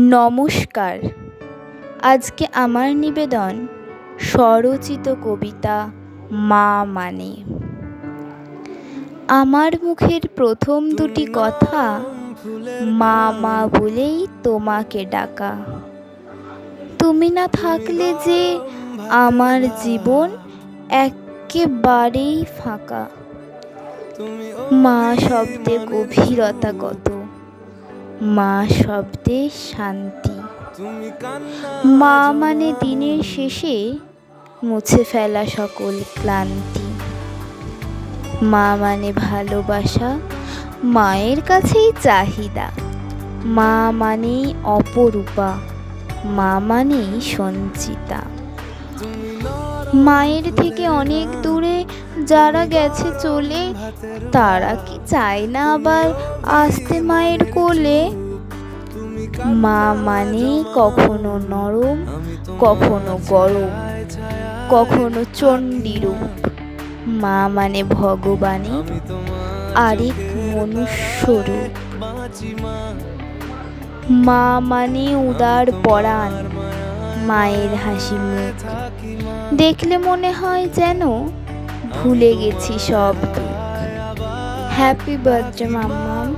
নমস্কার। আজকে আমার নিবেদন স্বরচিত কবিতা মা মানে। আমার মুখের প্রথম দুটি কথা মা মা বলেই তোমাকে ডাকা। তুমি না থাকলে যে আমার জীবন একেবারেই ফাঁকা। মা শব্দে গভীরতা কত, মা শব্দে শান্তি। মা মানে দিনের শেষে মুছে ফেলা সকল ক্লান্তি। মা মানে ভালোবাসা, মায়ের কাছেই চাহিদা। মা মানেই অপরূপা, মা মানেই সঞ্চিতা। মায়ের থেকে অনেক দূরে যারা গেছে চলে, তারা কি চায় না আবার আসতে মায়ের কোলে? মা মানে কখনো নরম, কখনো গরম, কখনো চণ্ডীরূপ। মা মানে ভগবানের আরেক মনুষ্যরূপ। মা মানে উদার পরাণ, মায়ের হাসি মুখ দেখলে মনে হয় যেন ভুলে গেছি সব দুঃখ। হ্যাপি বার্থডে মাম্মাম।